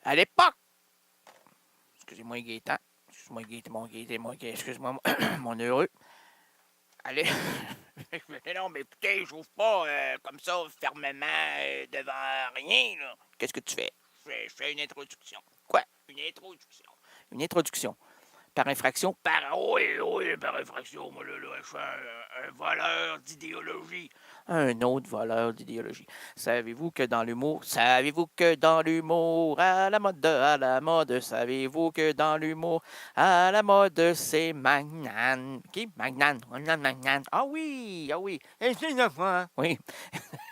À l'époque, excusez-moi Gaétan, excusez-moi mon heureux. Allez, non, mais écoutez, j'ouvre pas comme ça fermement devant rien, là. Qu'est-ce que tu fais? Je fais une introduction. Quoi? Une introduction. Une introduction. Par infraction? Oui, par infraction. Moi, là, je suis un voleur d'idéologie. Un autre voleur d'idéologie. Savez-vous que dans l'humour, à la mode, savez-vous que dans l'humour, à la mode, c'est Magnan. Qui? Magnan. Ah oui. Et c'est une fois. Oui.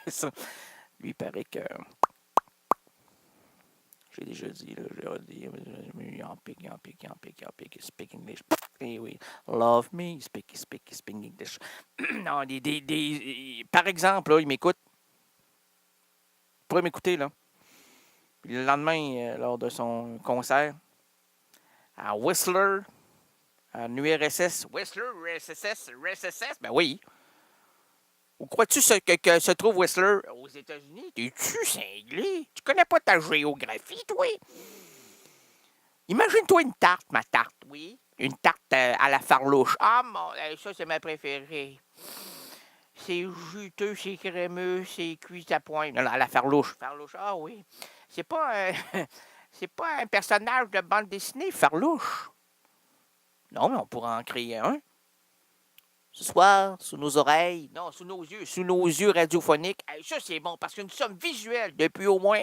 Ça. Lui, il paraît que... J'ai déjà dit, là, j'ai dit, il en pique, speak English. Eh oui, love me, speak English. Non, par exemple, là, il m'écoute. Il pourrait m'écouter, là. Puis le lendemain, lors de son concert, à Whistler, à l'URSS, URSS, ben oui. Où crois-tu que se trouve Whistler? Aux États-Unis? T'es-tu cinglé? Tu connais pas ta géographie, toi? Imagine-toi une tarte, ma tarte, oui. Une tarte à la farlouche. Ah, ça, c'est ma préférée. C'est juteux, c'est crémeux, c'est cuit à point. Non, à la farlouche. Farlouche, ah oui. C'est pas c'est pas un personnage de bande dessinée, farlouche. Non, mais on pourra en créer un. Ce soir, sous nos oreilles. Non, sous nos yeux. Sous nos yeux radiophoniques. Ça, c'est bon, parce que nous sommes visuels depuis au moins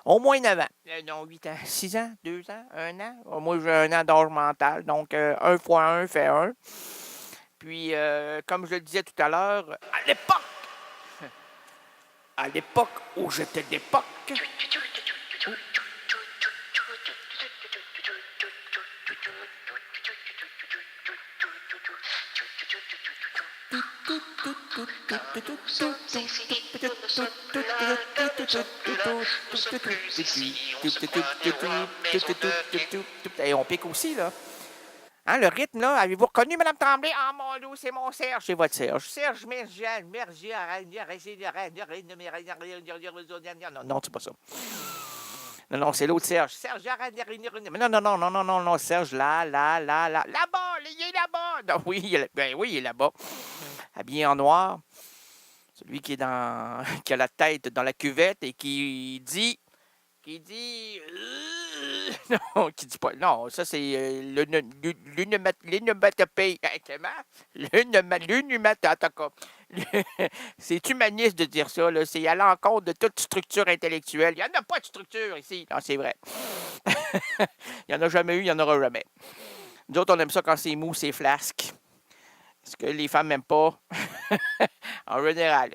9 ans. Non, 8 ans. 6 ans? 2 ans? 1 an? Moi, j'ai 1 an d'âge mental. Donc, 1 fois 1 fait 1. Puis, comme je le disais tout à l'heure, à l'époque où j'étais d'époque... Et on pique aussi, là. Hein, le rythme, là, avez-vous reconnu, Mme Tremblay? Ah, mon loup, c'est mon Serge. C'est votre Serge. Serge Mergian. Non, c'est pas ça. Non, c'est l'autre Serge. Serge, non, Serge, là. Là-bas, il est là-bas. Non, oui, il est là-bas. Habillé en noir. Celui qui a la tête dans la cuvette et qui dit... Non, qui dit pas... Non, ça, c'est l'unomatopée. Comment? L'unomatopée. C'est humaniste de dire ça, là. C'est à l'encontre de toute structure intellectuelle. Il n'y en a pas de structure ici. Non, c'est vrai. Il n'y en a jamais eu, il n'y en aura jamais. Nous autres, on aime ça quand c'est mou, c'est flasque. Ce que les femmes n'aiment pas. En général.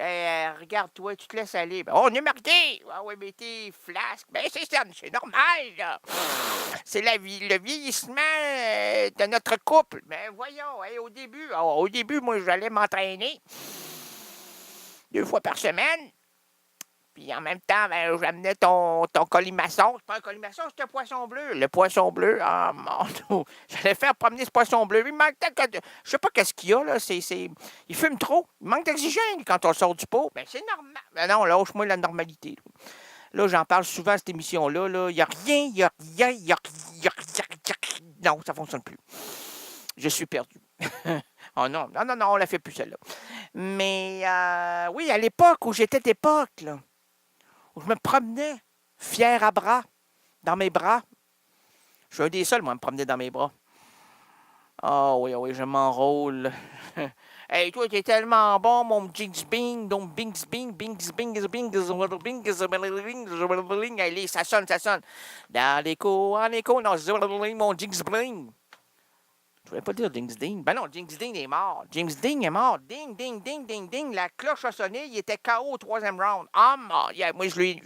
Regarde-toi, tu te laisses aller. Ben, on est mariés. Ah oui, mais t'es flasque. Ben, c'est normal, là. C'est le vieillissement de notre couple. Ben, voyons, au début, moi, j'allais m'entraîner 2 fois par semaine. Puis en même temps, ben, j'amenais ton colimaçon. C'est pas un colimaçon, c'est un poisson bleu. Le poisson bleu, ah mon Dieu. J'allais faire promener ce poisson bleu. Il manque je sais pas qu'est-ce qu'il y a, là. Il fume trop. Il manque d'oxygène quand on sort du pot. Ben, c'est normal. Ben non, lâche-moi la normalité. Là, j'en parle souvent à cette émission-là. Il n'y a rien, non, ça fonctionne plus. Je suis perdu. Oh non, on la fait plus, celle-là. Mais, oui, à l'époque où j'étais d'époque, là, où je me promenais, fier à bras, dans mes bras. Je suis un des seuls, moi, à me promener dans mes bras. Ah oui, je m'enrôle. Hey, toi, t'es tellement bon, mon Jinx Bing, donc Bings Bing, allez, ça sonne. Dans l'écho, en écho, non, mon Jinx Bling. Je voulais pas dire Jinx Ding. Ben non, Jinx Ding est mort. Jinx Ding est mort. Ding, ding, ding, ding, ding. La cloche a sonné. Il était KO au 3e round. Ah, mort. Moi, je l'ai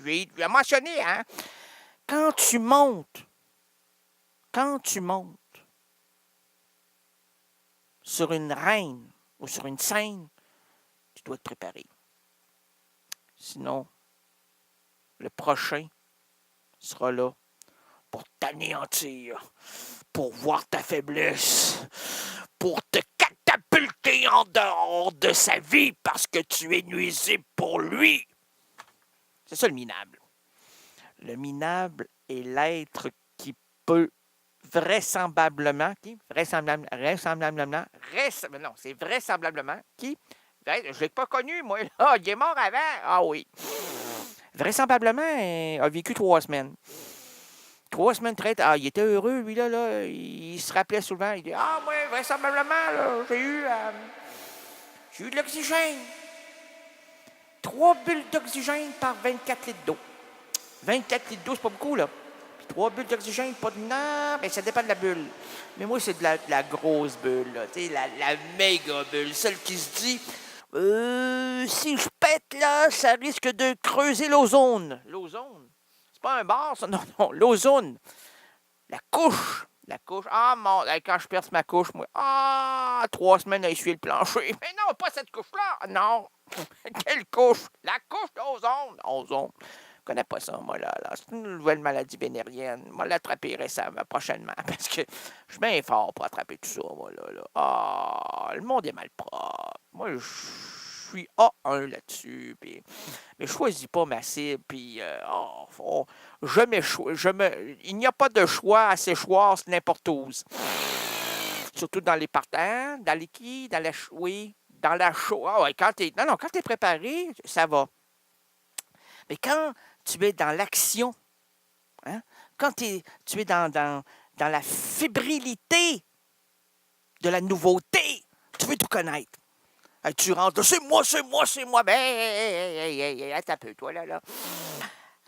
mentionné, hein. Quand tu montes sur une reine ou sur une scène, tu dois te préparer. Sinon, le prochain sera là pour t'anéantir, pour voir ta faiblesse, pour te catapulter en dehors de sa vie parce que tu es nuisible pour lui. C'est ça le minable. Le minable est l'être qui peut vraisemblablement, non, c'est vraisemblablement, je l'ai pas connu, moi, là, il est mort avant, ah oui, vraisemblablement, a vécu 3 semaines. 3 semaines très tard. Ah, il était heureux, lui, là, il se rappelait souvent, il dit, ah, moi, vraisemblablement, là, j'ai eu de l'oxygène. 3 bulles d'oxygène par 24 litres d'eau. 24 litres d'eau, c'est pas beaucoup, là. 3 bulles d'oxygène, pas de... Non, mais ça dépend de la bulle. Mais moi, c'est de la grosse bulle, là. Tu sais, la méga bulle. Celle qui se dit, si je pète, là, ça risque de creuser l'ozone. L'ozone? C'est pas un bar, ça? Non, l'ozone. La couche. La couche. Ah, quand je perce ma couche, moi. Ah, 3 semaines à essuyer le plancher. Mais non, pas cette couche-là. Non. Quelle couche? La couche d'ozone. Ozone. Je connais pas ça, moi, là. C'est une nouvelle maladie vénérienne. Moi, l'attraper récemment, prochainement, parce que je suis bien fort pour attraper tout ça, moi, là. Ah, le monde est mal propre. Moi, je suis A1 là-dessus, puis... Mais je choisis pas ma cible, puis... Il n'y a pas de choix à séchoir, c'est n'importe où. Surtout dans les partants, dans les quilles, dans la... Oui, dans la chaux. Ah ouais, quand t'es préparé, ça va. Mais quand tu es dans l'action, hein? Quand tu es dans la fébrilité de la nouveauté, tu veux tout connaître. Tu rentres, c'est moi. Ben, hey, attends un peu, toi, là.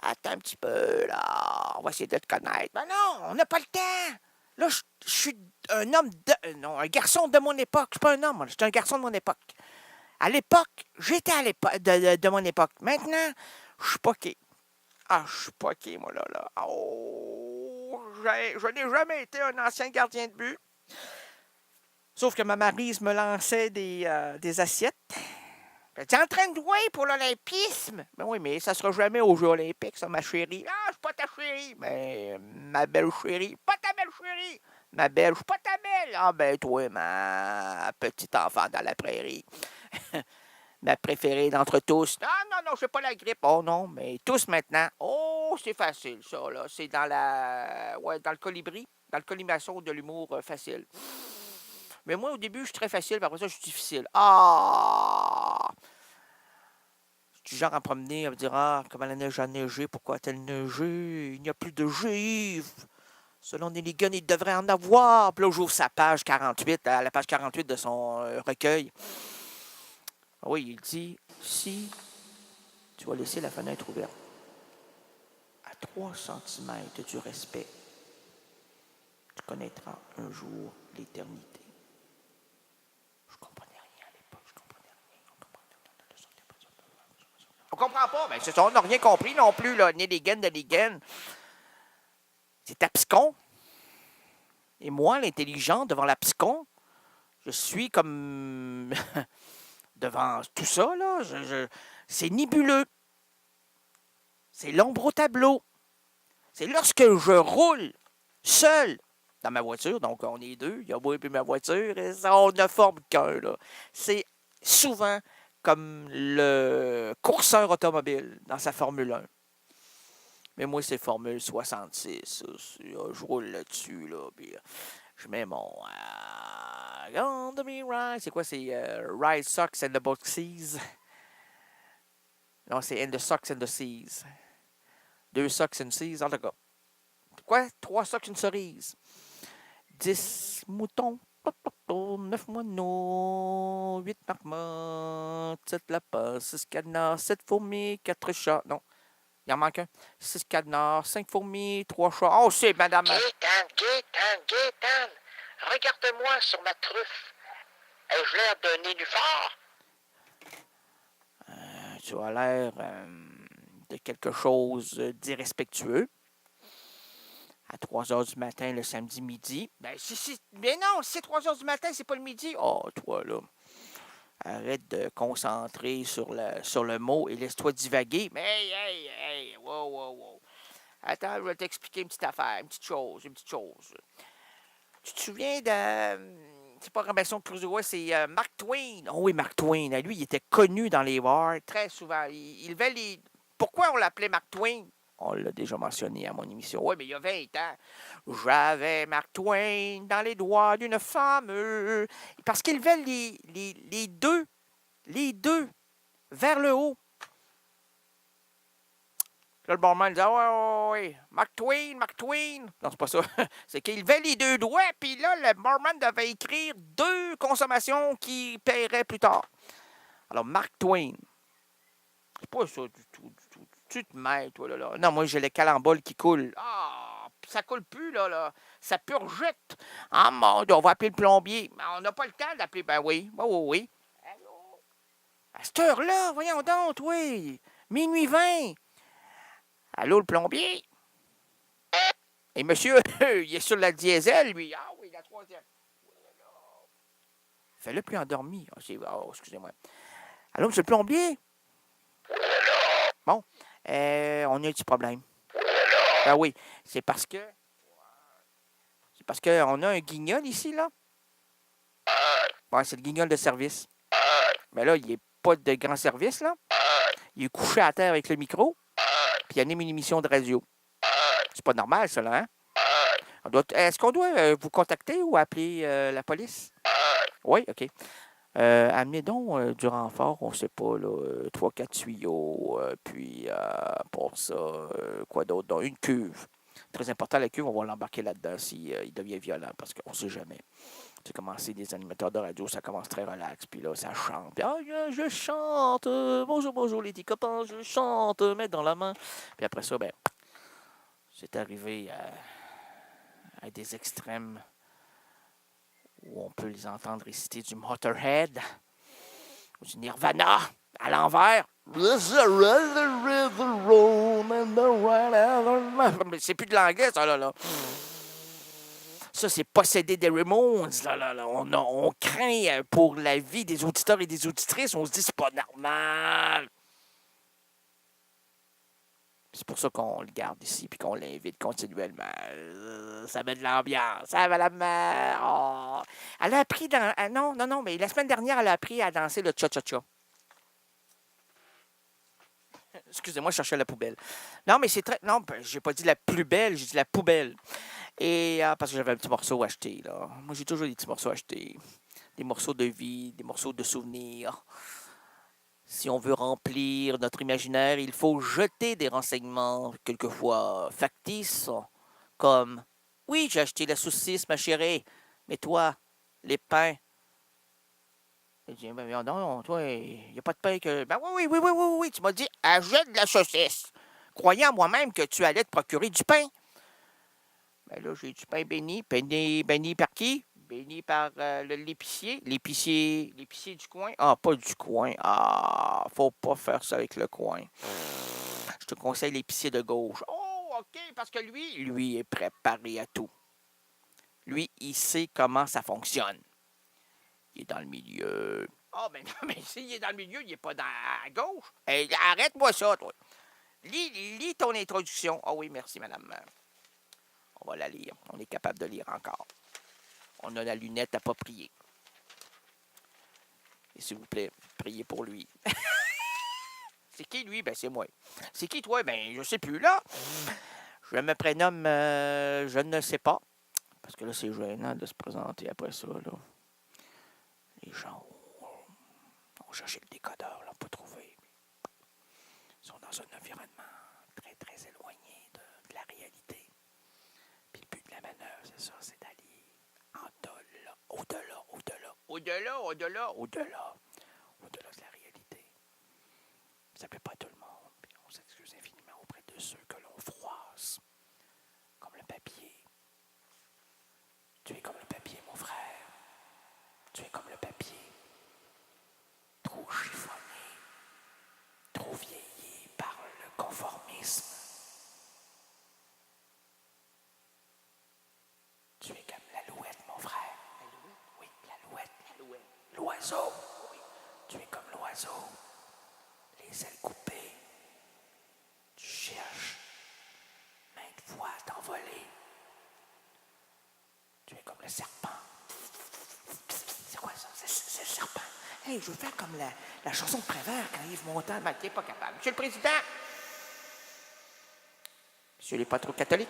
Attends un petit peu, là. On va essayer de te connaître. Ben non, on n'a pas le temps. Là, je suis un homme non, un garçon de mon époque. Je suis pas un homme, je suis un garçon de mon époque. À l'époque, j'étais à l'époque de mon époque. Maintenant, je suis poqué. Ah, je suis poqué, moi, là. Oh, je n'ai jamais été un ancien gardien de but. Sauf que ma marise me lançait des assiettes. Tu es en train de jouer pour l'olympisme? Ben oui, mais ça sera jamais aux Jeux olympiques, ça, ma chérie. Ah, je suis pas ta chérie. Mais ma belle chérie. Pas ta belle chérie. Ma belle, je suis pas ta belle. Ah, ben toi, ma petite enfant dans la prairie. Ma préférée d'entre tous. Non, je n'ai pas la grippe. Oh non, mais tous maintenant. Oh, c'est facile, ça, là. C'est dans dans le colibri. Dans le colimaçon de l'humour facile. Mais moi, au début, je suis très facile, puis après ça, je suis difficile. Ah! Je suis genre à me promener, à me dire, ah, comment la neige a neigé, pourquoi a-t-elle neigé? Il n'y a plus de gifs. Selon Nelligan, il devrait en avoir. Puis là, j'ouvre sa page 48, la page 48 de son recueil. Oui, il dit, si tu vas laisser la fenêtre ouverte à 3 cm du respect, tu connaîtras un jour l'éternité. Je comprenais rien à l'époque, je comprenais rien. On comprend pas, ben c'est ça, on n'a rien compris non plus, là. Nelligan. C'est abscon. Et moi, l'intelligent, devant l'abscon, je suis comme... devant tout ça, là, c'est nébuleux. C'est l'ombre au tableau. C'est lorsque je roule seul dans ma voiture, donc on est deux, il y a moi et ma voiture, et ça, on ne forme qu'un, là. C'est souvent comme le courseur automobile dans sa Formule 1. Mais moi, c'est Formule 66. Je roule là-dessus, là, puis je mets mon... Gonna be right. C'est quoi? C'est Ride Socks and the Boxies. Non, c'est In the Socks and the Seas. 2 socks and seas, en tout cas. Quoi? 3 socks, une cerise. 10 moutons. 9 moineaux. 8 marmottes. 7 lapins. 6 canards. 7 fourmis. 4 chats. Non. Il en manque un. 6 canards. 5 fourmis. 3 chats. Oh, c'est madame. Gaétane. Regarde-moi sur ma truffe. Ai-je l'air d'un nénuphar? Tu as l'air de quelque chose d'irrespectueux. À 3 heures du matin, le samedi midi. Mais non, si c'est 3 heures du matin, c'est pas le midi. Oh, toi, là. Arrête de concentrer sur le mot et laisse-toi divaguer. Mais hey, wow. Attends, je vais t'expliquer une petite affaire, une petite chose. Tu te souviens de... C'est pas Robinson Crusoe, c'est Mark Twain. Oh oui, Mark Twain. Lui, il était connu dans les bars très souvent. Il levait les... Pourquoi on l'appelait Mark Twain? On l'a déjà mentionné à mon émission. Oui, mais il y a 20 ans, j'avais Mark Twain dans les doigts d'une femme. Parce qu'il levait les deux vers le haut. Là, le barman disait, ouais, Mark Twain. Non, c'est pas ça. C'est qu'il levait les deux doigts, puis là, le barman devait écrire 2 consommations qu'il paierait plus tard. Alors, Mark Twain. C'est pas ça du tout. Tu te mets, toi, là. Non, moi, j'ai le calembol qui coule. Ah, ça coule plus, là. Ça purgette. Ah, mon Dieu, on va appeler le plombier. Mais on n'a pas le temps d'appeler. Ben oui. Oui. Allô? À cette heure-là, voyons donc, oui. Minuit 20. Allô, le plombier? Et monsieur, il est sur la diesel, lui. Ah oui, la 3e. Fais-le plus endormi. Oh, excusez-moi. Allô, monsieur le plombier? Bon, on a un petit problème. Ben oui, c'est parce qu'on a un guignol ici, là. Ouais, c'est le guignol de service. Mais là, il n'est pas de grand service, là. Il est couché à terre avec le micro, puis il anime une émission de radio. C'est pas normal, ça, là, hein? Est-ce qu'on doit vous contacter ou appeler la police? Oui, OK. Amenez donc du renfort, on ne sait pas, là, 3-4 tuyaux, puis pour ça, quoi d'autre? Donc, une cuve. Très important, la cuve, on va l'embarquer là-dedans s'il devient violent, parce qu'on ne sait jamais. Tu sais, commencer des animateurs de radio, ça commence très relax, puis là, ça chante. Puis, je chante, bonjour, les petits copains, je chante, mets dans la main. Puis après ça, ben, c'est arrivé à des extrêmes où on peut les entendre réciter du Motorhead, ou du Nirvana, à l'envers. Mais c'est plus de l'anglais, ça, là. Ça, c'est possédé des Ramones, là. On craint pour la vie des auditeurs et des auditrices. On se dit, c'est pas normal. C'est pour ça qu'on le garde ici puis qu'on l'invite continuellement. Ça met de l'ambiance. Ça va la mère. Oh. Elle a appris dans... Non, mais la semaine dernière, elle a appris à danser le cha-cha-cha. Excusez-moi, je cherchais la poubelle. Non, mais c'est très... Non, j'ai pas dit la plus belle, j'ai dit la poubelle. Et parce que j'avais un petit morceau à acheter, là. Moi, j'ai toujours des petits morceaux à acheter. Des morceaux de vie, des morceaux de souvenirs. Si on veut remplir notre imaginaire, il faut jeter des renseignements, quelquefois factices, comme « Oui, j'ai acheté la saucisse, ma chérie, mais toi, les pains... » Je dis « Ben non, toi, il n'y a pas de pain que... »« Ben oui, tu m'as dit « Achète de la saucisse, croyant moi-même que tu allais te procurer du pain. » Ben là, j'ai du pain béni. Béni par qui? Béni par l'épicier. L'épicier du coin. Ah, pas du coin. Ah, faut pas faire ça avec le coin. Je te conseille l'épicier de gauche. Oh, OK, parce que lui est préparé à tout. Lui, il sait comment ça fonctionne. Il est dans le milieu. Ah, ben non, mais s'il est dans le milieu, il n'est pas à gauche. Hey, arrête-moi ça, toi. Lis ton introduction. Ah oui, merci, madame. On va la lire. On est capable de lire encore. On a la lunette appropriée. Et s'il vous plaît, priez pour lui. C'est qui, lui? Ben, c'est moi. C'est qui, toi? Ben, je sais plus, là. Je me prénomme... je ne sais pas. Parce que là, c'est gênant de se présenter après ça, là. Les gens ont cherché le décodeur, l'ont pas trouvé. Ils sont dans un environnement très, très éloigné de la réalité. Puis le but de la manœuvre, c'est ça, c'est d'aller au-delà de la réalité. Ça ne plaît pas à tout le monde, puis on s'excuse infiniment auprès de ceux que l'on froisse. Comme le papier. Tu es comme le papier, mon frère. Tu es comme le papier. Trop chiffonné, trop vieilli par le conformisme. Tu es comme l'alouette, mon frère. L'alouette? Oui, l'alouette. L'oiseau. Oui. Tu es comme l'oiseau. Les ailes coupées. Tu cherches maintes fois à t'envoler. Tu es comme le serpent. C'est quoi ça? C'est le serpent. Hey, je veux faire comme la chanson de Prévert quand Yves Montand. Ben, t'es pas capable. Monsieur le Président! Monsieur les pas trop catholiques,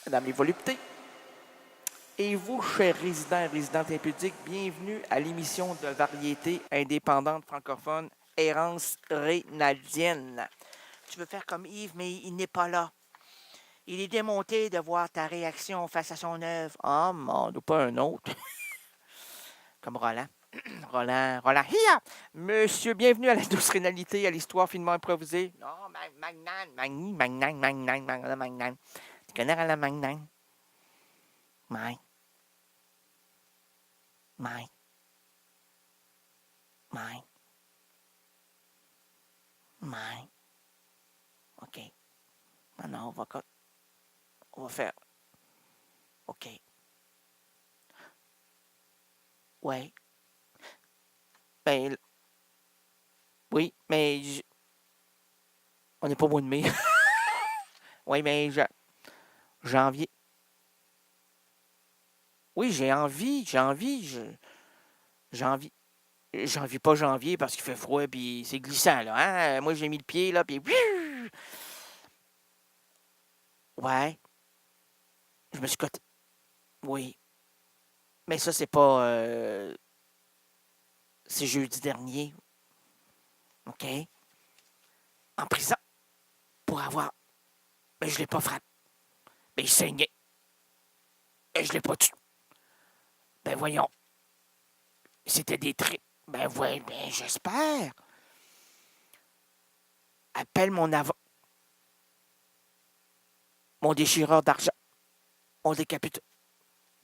Madame les voluptés, et vous, chers résidents et résidentes impudiques, bienvenue à l'émission de variété indépendante francophone Errance Rénaldienne. Tu veux faire comme Yves, mais il n'est pas là. Il est démonté de voir ta réaction face à son œuvre. Oh, mon Dieu, pas un autre. Comme Roland. Roland. Hiya! Monsieur, bienvenue à la douce rénalité, à l'histoire finement improvisée. Non, Magnan. Tu connais Roland Magnan? Mike. OK. Maintenant, on va faire. OK. Ouais. Ben, oui, mais on n'est pas au mois de mai. Oui, mais janvier. Oui, j'ai envie. Pas janvier parce qu'il fait froid puis c'est glissant, là. Hein? Moi, j'ai mis le pied, là, puis... Ouais. Je me suis coté. Oui. Mais ça, c'est pas... C'est jeudi dernier. OK? En prison. Pour avoir... Mais je l'ai pas frappé. Mais il saignait. Et je l'ai pas tué. Ben voyons. C'était des tripes. Ben ouais, ben j'espère. Appelle mon avocat. Mon déchireur d'argent. On décapite.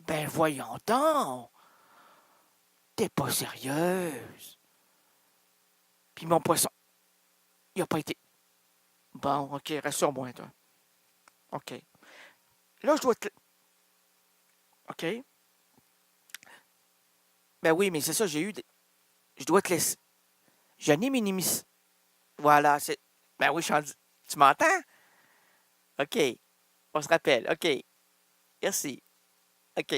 Ben voyons donc. T'es pas sérieuse. Puis mon poisson. Il a pas été. Bon, OK, reste sur moi, toi. OK. Là, je dois te... OK. Ben oui, mais c'est ça, j'ai eu... Je dois te laisser. J'anime une émission. Voilà, c'est... Ben oui, tu m'entends? OK. On se rappelle. OK. Merci. OK.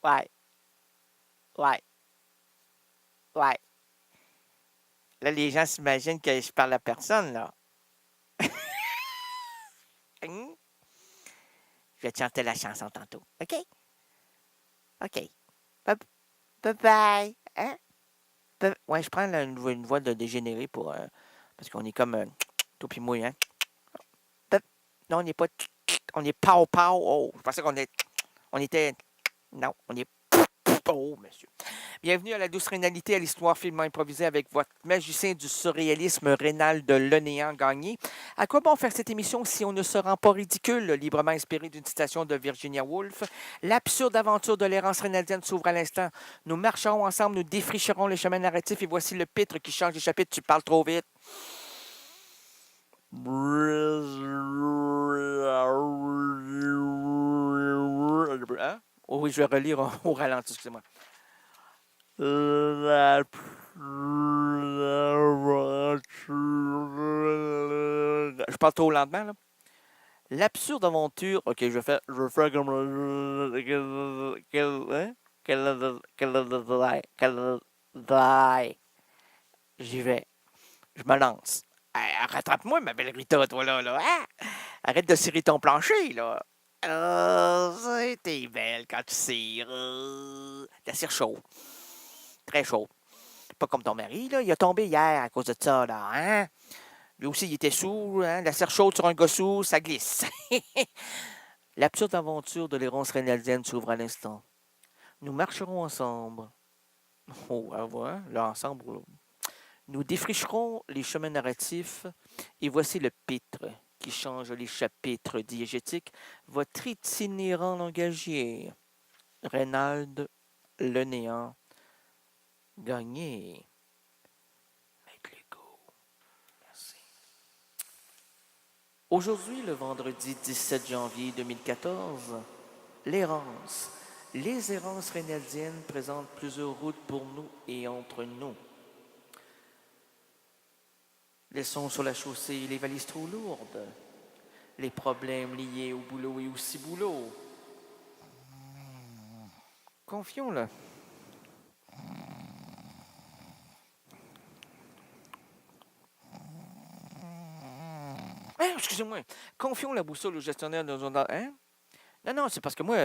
Ouais. Ouais. Ouais. Là, les gens s'imaginent que je parle à personne, là. Je vais te chanter la chanson tantôt. OK? OK. Bye. Hein? Ouais, je prends là, une voix de dégénéré pour... parce qu'on est comme... tout pis mouille, hein? Non, on n'est pas... On est pow. Oh, je pensais qu'on est... On était... Non, on est... Oh, monsieur. Bienvenue à la douce rénalité, à l'histoire finement improvisée avec votre magicien du surréalisme Rénal de Lenéant Gagné. À quoi bon faire cette émission si on ne se rend pas ridicule, librement inspiré d'une citation de Virginia Woolf? L'absurde aventure de l'errance rénaldienne s'ouvre à l'instant. Nous marcherons ensemble, nous défricherons les chemins narratifs et voici le pitre qui change de chapitre. Tu parles trop vite. Hein? Oh oui, je vais relire au ralenti, excusez-moi. Je parle trop lentement, là. L'absurde aventure. OK, je vais faire comme... J'y vais. Je me lance. Rattrape-moi, ma belle Rita, toi, là. Hein? Arrête de cirer ton plancher, là. T'es belle quand tu cires. La cire chaud. Très chaud. Pas comme ton mari, là. Il a tombé hier à cause de ça, là. Hein? Lui aussi, il était sous. Hein? La cire chaude sur un gars sous, ça glisse. L'absurde aventure de l'errance rénaldienne s'ouvre à l'instant. Nous marcherons ensemble. Oh, à voir, là, ensemble. Nous défricherons les chemins narratifs et voici le pitre qui change les chapitres diégétiques, votre itinérant langagier. Reynald Le Néant Gagné. Avec l'ego. Merci. Aujourd'hui, le vendredi 17 janvier 2014, l'errance. Les errances rénaldiennes présentent plusieurs routes pour nous et entre nous. Laissons sur la chaussée les valises trop lourdes, les problèmes liés au boulot et au ciboulot. Confions-le. Excusez-moi. Confions la boussole au gestionnaire de nos... Hein? Non, c'est parce que moi,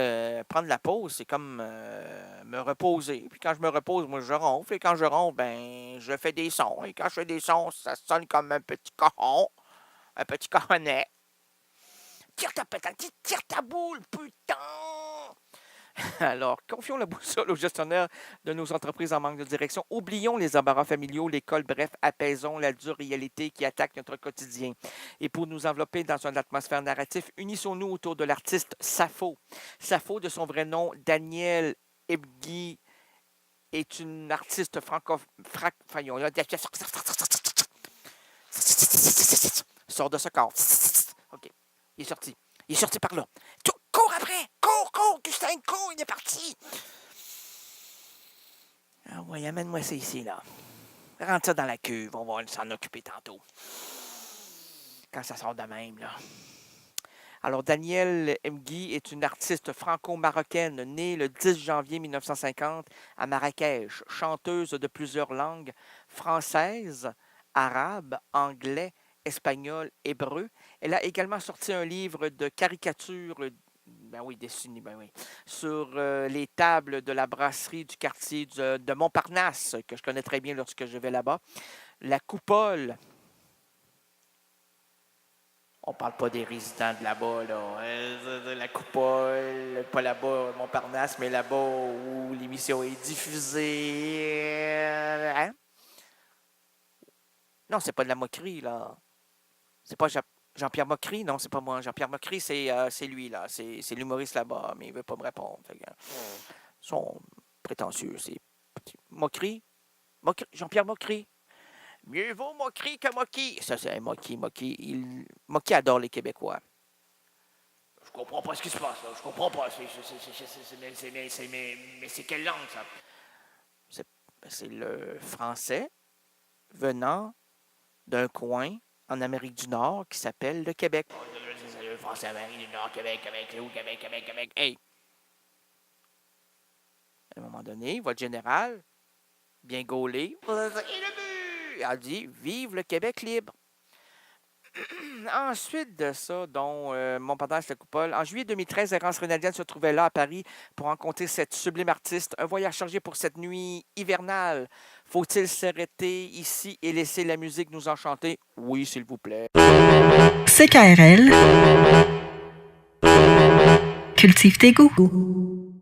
prendre la pause, c'est comme me reposer. Puis quand je me repose, moi, je ronfle. Et quand je ronfle, ben, je fais des sons. Et quand je fais des sons, ça sonne comme un petit coron. Un petit coronnet. Tire ta patate, tire ta boule, putain! Alors, confions la boussole aux gestionnaires de nos entreprises en manque de direction. Oublions les embarras familiaux, l'école, bref, apaisons la dure réalité qui attaque notre quotidien. Et pour nous envelopper dans une atmosphère narrative, unissons-nous autour de l'artiste Sappho. Sappho, de son vrai nom, Danielle Ebghi, est une artiste Sors de ce corps. OK. Il est sorti. Il est sorti par là. Cours après! Cours! Gustin, cours! Il est parti! Ah ouais, amène-moi ça ici, là. Rentre ça dans la cuve. On va s'en occuper tantôt. Quand ça sort de même, là. Alors, Danielle Ebghi est une artiste franco-marocaine née le 10 janvier 1950 à Marrakech, chanteuse de plusieurs langues, française, arabe, anglais, espagnol, hébreu. Elle a également sorti un livre de caricatures, dessinées, sur les tables de la brasserie du quartier de Montparnasse, que je connais très bien lorsque je vais là-bas. La Coupole. On parle pas des résidents de là-bas, là. La Coupole, pas là-bas, Montparnasse, mais là-bas où l'émission est diffusée. Hein? Non, c'est pas de la moquerie, là. C'est pas Jean-Pierre Moquerie? Non, c'est pas moi. Jean-Pierre Moquerie, c'est lui, là. C'est l'humoriste là-bas, mais il veut pas me répondre. Fait que, ils sont prétentieux. C'est Moquerie? Jean-Pierre Moquerie? Mieux vaut Moquerie que Moquis. Ça, c'est Moquis. Moquis adore les Québécois. Je comprends pas ce qui se passe, là. Je comprends pas. Mais c'est quelle langue, ça? C'est le français venant d'un coin en Amérique du Nord qui s'appelle le Québec. C'est le français Amérique du Nord, Québec. Hey! À un moment donné, votre général, bien gaulé, et le but! Il a dit, vive le Québec libre! Ensuite de ça, dont Montparnasse la Coupole, en juillet 2013, Errance Renadienne se trouvait là à Paris pour rencontrer cette sublime artiste. Un voyage chargé pour cette nuit hivernale. Faut-il s'arrêter ici et laisser la musique nous enchanter? Oui, s'il vous plaît. CKRL. Cultive tes goûts.